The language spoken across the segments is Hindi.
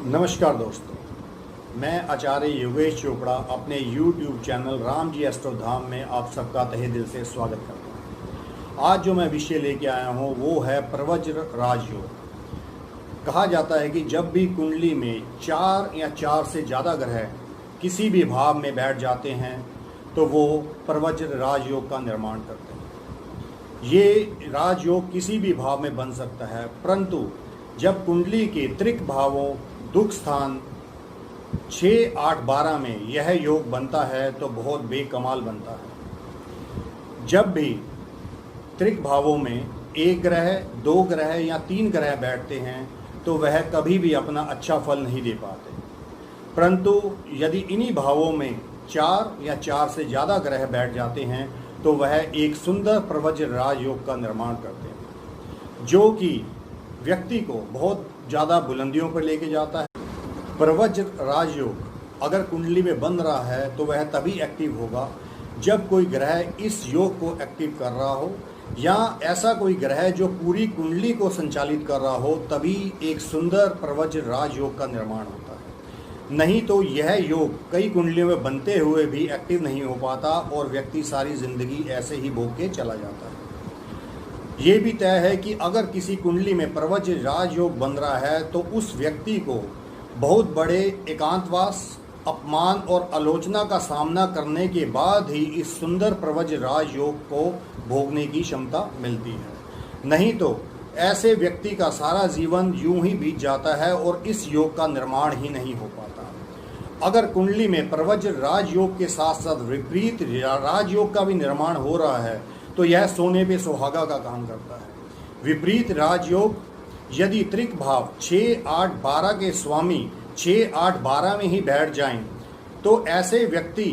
नमस्कार दोस्तों, मैं आचार्य योगेश चोपड़ा अपने YouTube चैनल राम जी एस्ट्रोधाम में आप सबका तहे दिल से स्वागत करता हूँ। आज जो मैं विषय लेके आया हूँ वो है प्रवज्र राजयोग। कहा जाता है कि जब भी कुंडली में 4 या 4 से ज़्यादा ग्रह किसी भी भाव में बैठ जाते हैं तो वो प्रवज्र राजयोग का निर्माण करते हैं। ये राजयोग किसी भी भाव में बन सकता है, परंतु जब कुंडली के त्रिक भावों दुख स्थान 6, 8, 12 में यह योग बनता है तो बहुत बेकमाल बनता है। जब भी त्रिक भावों में एक ग्रह, 2 ग्रह या 3 ग्रह बैठते हैं तो वह कभी भी अपना अच्छा फल नहीं दे पाते, परंतु यदि इन्हीं भावों में 4 या 4 से ज़्यादा ग्रह बैठ जाते हैं तो वह एक सुंदर प्रवज्र राजयोग का निर्माण करते हैं, जो कि व्यक्ति को बहुत ज़्यादा बुलंदियों पर लेके जाता है। प्रवज्र राजयोग अगर कुंडली में बन रहा है तो वह तभी एक्टिव होगा जब कोई ग्रह इस योग को एक्टिव कर रहा हो, या ऐसा कोई ग्रह जो पूरी कुंडली को संचालित कर रहा हो, तभी एक सुंदर प्रवज्र राजयोग का निर्माण होता है। नहीं तो यह योग कई कुंडलियों में बनते हुए भी एक्टिव नहीं हो पाता और व्यक्ति सारी ज़िंदगी ऐसे ही भोग के चला जाता है। ये भी तय है कि अगर किसी कुंडली में प्रवज्र राजयोग बन रहा है तो उस व्यक्ति को बहुत बड़े एकांतवास, अपमान और आलोचना का सामना करने के बाद ही इस सुंदर प्रवज्र राजयोग को भोगने की क्षमता मिलती है। नहीं तो ऐसे व्यक्ति का सारा जीवन यूं ही बीत जाता है और इस योग का निर्माण ही नहीं हो पाता। अगर कुंडली में प्रवज्र राजयोग के साथ साथ विपरीत राजयोग का भी निर्माण हो रहा है तो यह सोने पे सुहागा का काम करता है। विपरीत राजयोग यदि त्रिक भाव 6, 8, 12 के स्वामी 6, 8, 12 में ही बैठ जाएं तो ऐसे व्यक्ति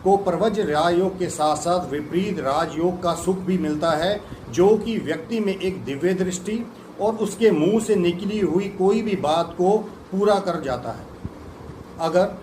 को प्रवज्र राजयोग के साथ साथ विपरीत राजयोग का सुख भी मिलता है, जो कि व्यक्ति में एक दिव्य दृष्टि और उसके मुंह से निकली हुई कोई भी बात को पूरा कर जाता है। अगर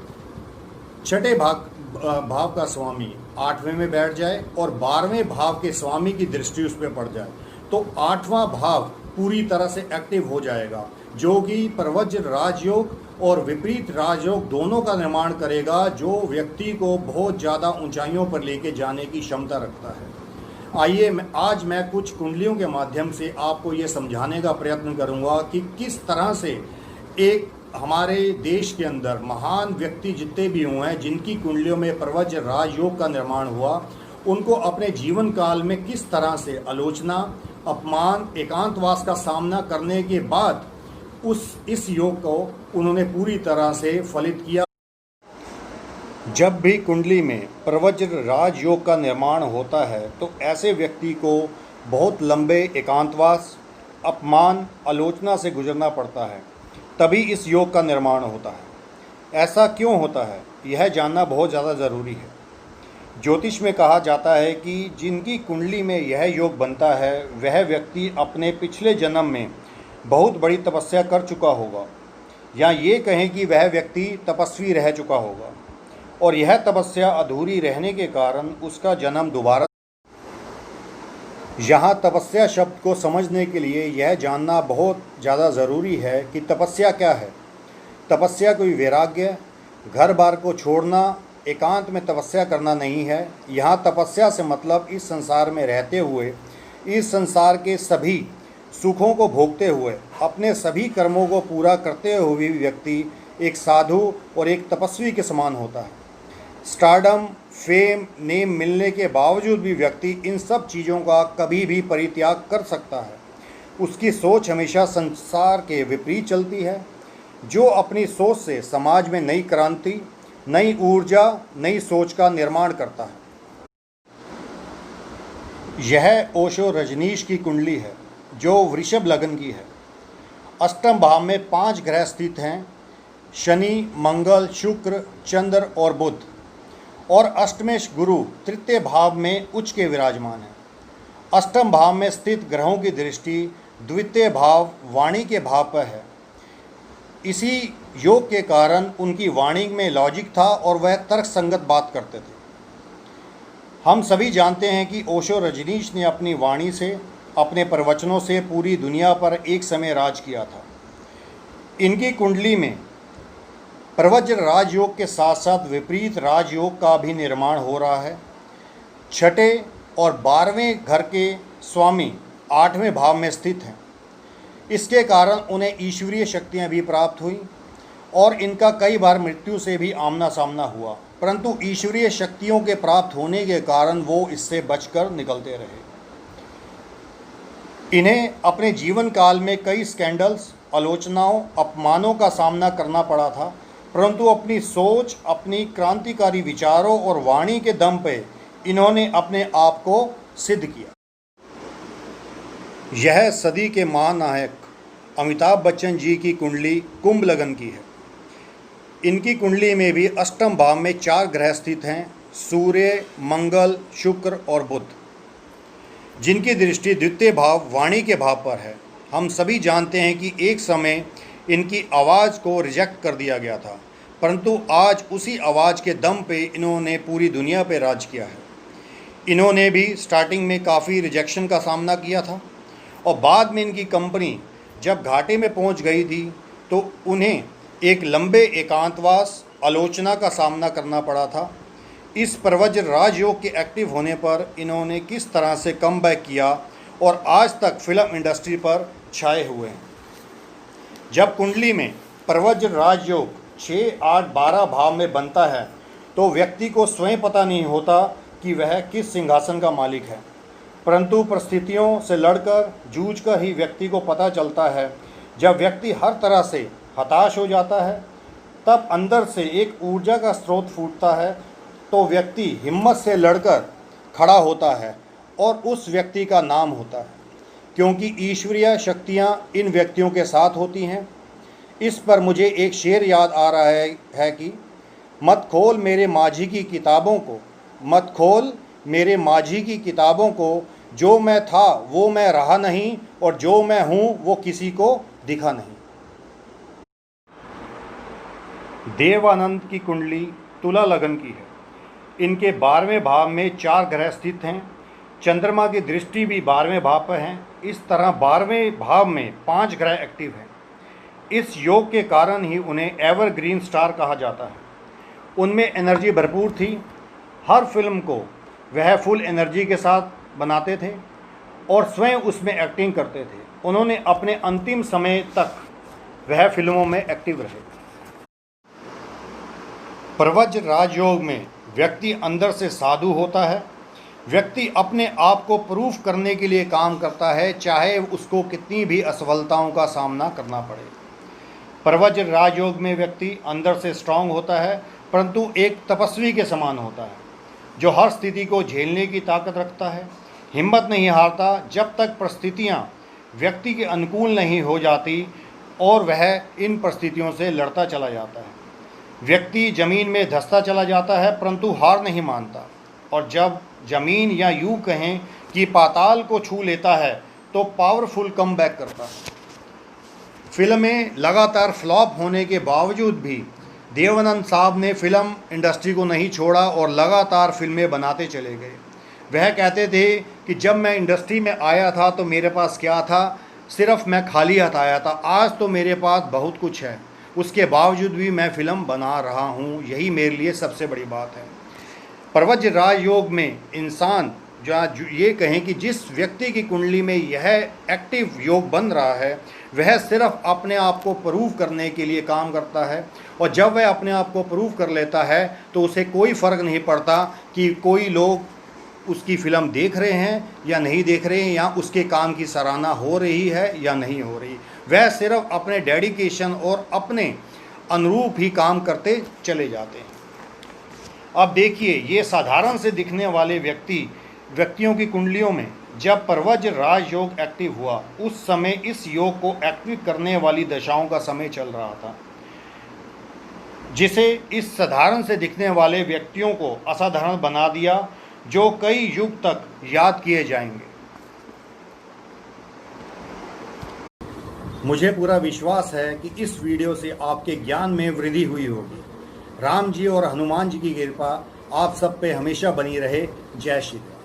छठे भाव का स्वामी 8वें में बैठ जाए और 12वें भाव के स्वामी की दृष्टि उस पर पड़ जाए तो 8वां भाव पूरी तरह से एक्टिव हो जाएगा, जो कि प्रवज्र राजयोग और विपरीत राजयोग दोनों का निर्माण करेगा, जो व्यक्ति को बहुत ज़्यादा ऊंचाइयों पर लेके जाने की क्षमता रखता है। आइए आज मैं कुछ कुंडलियों के माध्यम से आपको ये समझाने का प्रयत्न करूँगा कि किस तरह से एक हमारे देश के अंदर महान व्यक्ति जितने भी हुए हैं जिनकी कुंडलियों में प्रवज्र राजयोग का निर्माण हुआ, उनको अपने जीवन काल में किस तरह से आलोचना, अपमान, एकांतवास का सामना करने के बाद इस योग को उन्होंने पूरी तरह से फलित किया। जब भी कुंडली में प्रवज्र राजयोग का निर्माण होता है तो ऐसे व्यक्ति को बहुत लंबे एकांतवास, अपमान, आलोचना से गुजरना पड़ता है, तभी इस योग का निर्माण होता है। ऐसा क्यों होता है यह जानना बहुत ज़्यादा ज़रूरी है। ज्योतिष में कहा जाता है कि जिनकी कुंडली में यह योग बनता है वह व्यक्ति अपने पिछले जन्म में बहुत बड़ी तपस्या कर चुका होगा, या ये कहें कि वह व्यक्ति तपस्वी रह चुका होगा और यह तपस्या अधूरी रहने के कारण उसका जन्म दोबारा। यहाँ तपस्या शब्द को समझने के लिए यह जानना बहुत ज़्यादा ज़रूरी है कि तपस्या क्या है। तपस्या कोई वैराग्य, घर बार को छोड़ना, एकांत में तपस्या करना नहीं है। यहाँ तपस्या से मतलब इस संसार में रहते हुए, इस संसार के सभी सुखों को भोगते हुए, अपने सभी कर्मों को पूरा करते हुए भी व्यक्ति एक साधु और एक तपस्वी के समान होता है। स्टारडम, फेम, नेम मिलने के बावजूद भी व्यक्ति इन सब चीज़ों का कभी भी परित्याग कर सकता है। उसकी सोच हमेशा संसार के विपरीत चलती है, जो अपनी सोच से समाज में नई क्रांति, नई ऊर्जा, नई सोच का निर्माण करता है। यह ओशो रजनीश की कुंडली है जो वृषभ लग्न की है। अष्टम भाव में 5 ग्रह स्थित हैं, शनि, मंगल, शुक्र, चंद्र और बुध, और अष्टमेश गुरु तृतीय भाव में उच्च के विराजमान है। अष्टम भाव में स्थित ग्रहों की दृष्टि द्वितीय भाव वाणी के भाव पर है। इसी योग के कारण उनकी वाणी में लॉजिक था और वह तर्क संगत बात करते थे। हम सभी जानते हैं कि ओशो रजनीश ने अपनी वाणी से, अपने प्रवचनों से पूरी दुनिया पर एक समय राज किया था। इनकी कुंडली में प्रवज्र राजयोग के साथ साथ विपरीत राजयोग का भी निर्माण हो रहा है। छठे और 12वें घर के स्वामी 8वें भाव में स्थित हैं। इसके कारण उन्हें ईश्वरीय शक्तियां भी प्राप्त हुई और इनका कई बार मृत्यु से भी आमना सामना हुआ, परंतु ईश्वरीय शक्तियों के प्राप्त होने के कारण वो इससे बचकर निकलते रहे। इन्हें अपने जीवन काल में कई स्कैंडल्स, आलोचनाओं, अपमानों का सामना करना पड़ा था, परंतु अपनी सोच, अपनी क्रांतिकारी विचारों और वाणी के दम पे इन्होंने अपने आप को सिद्ध किया। यह सदी के महानायक अमिताभ बच्चन जी की कुंडली कुंभ लगन की है। इनकी कुंडली में भी अष्टम भाव में 4 ग्रह स्थित हैं, सूर्य, मंगल, शुक्र और बुध, जिनकी दृष्टि द्वितीय भाव वाणी के भाव पर है। हम सभी जानते हैं कि एक समय इनकी आवाज़ को रिजेक्ट कर दिया गया था, परंतु आज उसी आवाज़ के दम पे इन्होंने पूरी दुनिया पे राज किया है। इन्होंने भी स्टार्टिंग में काफ़ी रिजेक्शन का सामना किया था और बाद में इनकी कंपनी जब घाटे में पहुंच गई थी तो उन्हें एक लंबे एकांतवास, आलोचना का सामना करना पड़ा था। इस प्रवज्र राजयोग के एक्टिव होने पर इन्होंने किस तरह से कमबैक किया और आज तक फिल्म इंडस्ट्री पर छाए हुए हैं। जब कुंडली में प्रवज्र राजयोग 6, 8, 12 भाव में बनता है तो व्यक्ति को स्वयं पता नहीं होता कि वह किस सिंहासन का मालिक है, परंतु परिस्थितियों से लड़कर, जूझकर ही व्यक्ति को पता चलता है। जब व्यक्ति हर तरह से हताश हो जाता है तब अंदर से एक ऊर्जा का स्रोत फूटता है, तो व्यक्ति हिम्मत से लड़कर खड़ा होता है और उस व्यक्ति का नाम होता है, क्योंकि ईश्वरीय शक्तियाँ इन व्यक्तियों के साथ होती हैं। इस पर मुझे एक शेर याद आ रहा है कि मत खोल मेरे माझी की किताबों को, मत खोल मेरे माझी की किताबों को, जो मैं था वो मैं रहा नहीं और जो मैं हूँ वो किसी को दिखा नहीं। देवानंद की कुंडली तुला लगन की है। इनके 12वें भाव में 4 ग्रह स्थित हैं। चंद्रमा की दृष्टि भी 12वें भाव पर है। इस तरह 12वें भाव में 5 ग्रह एक्टिव हैं। इस योग के कारण ही उन्हें एवरग्रीन स्टार कहा जाता है। उनमें एनर्जी भरपूर थी। हर फिल्म को वह फुल एनर्जी के साथ बनाते थे और स्वयं उसमें एक्टिंग करते थे। उन्होंने अपने अंतिम समय तक वह फिल्मों में एक्टिव रहे। प्रवज्र राजयोग में व्यक्ति अंदर से साधु होता है। व्यक्ति अपने आप को प्रूफ करने के लिए काम करता है, चाहे उसको कितनी भी असफलताओं का सामना करना पड़े। प्रवज्र राजयोग में व्यक्ति अंदर से स्ट्रांग होता है, परंतु एक तपस्वी के समान होता है जो हर स्थिति को झेलने की ताकत रखता है, हिम्मत नहीं हारता जब तक परिस्थितियाँ व्यक्ति के अनुकूल नहीं हो जाती और वह इन परिस्थितियों से लड़ता चला जाता है। व्यक्ति ज़मीन में धंसता चला जाता है परंतु हार नहीं मानता, और जब ज़मीन या यूँ कहें कि पाताल को छू लेता है तो पावरफुल कमबैक करता है। फिल्में लगातार फ्लॉप होने के बावजूद भी देवानंद साहब ने फिल्म इंडस्ट्री को नहीं छोड़ा और लगातार फिल्में बनाते चले गए। वह कहते थे कि जब मैं इंडस्ट्री में आया था तो मेरे पास क्या था, सिर्फ मैं खाली हाथ आया था, आज तो मेरे पास बहुत कुछ है, उसके बावजूद भी मैं फ़िल्म बना रहा हूँ, यही मेरे लिए सबसे बड़ी बात है। प्रवज्र राजयोग में इंसान जो ये कहें कि जिस व्यक्ति की कुंडली में यह एक्टिव योग बन रहा है वह सिर्फ अपने आप को प्रूव करने के लिए काम करता है, और जब वह अपने आप को प्रूव कर लेता है तो उसे कोई फ़र्क नहीं पड़ता कि कोई लोग उसकी फ़िल्म देख रहे हैं या नहीं देख रहे हैं, या उसके काम की सराहना हो रही है या नहीं हो रही। वह सिर्फ अपने डेडिकेशन और अपने अनुरूप ही काम करते चले जाते हैं। अब देखिए, ये साधारण से दिखने वाले व्यक्तियों की कुंडलियों में जब प्रवज्र राजयोग एक्टिव हुआ उस समय इस योग को एक्टिव करने वाली दशाओं का समय चल रहा था, जिसे इस साधारण से दिखने वाले व्यक्तियों को असाधारण बना दिया, जो कई युग तक याद किए जाएंगे। मुझे पूरा विश्वास है कि इस वीडियो से आपके ज्ञान में वृद्धि हुई होगी। राम जी और हनुमान जी की कृपा आप सब पे हमेशा बनी रहे। जय श्री राम।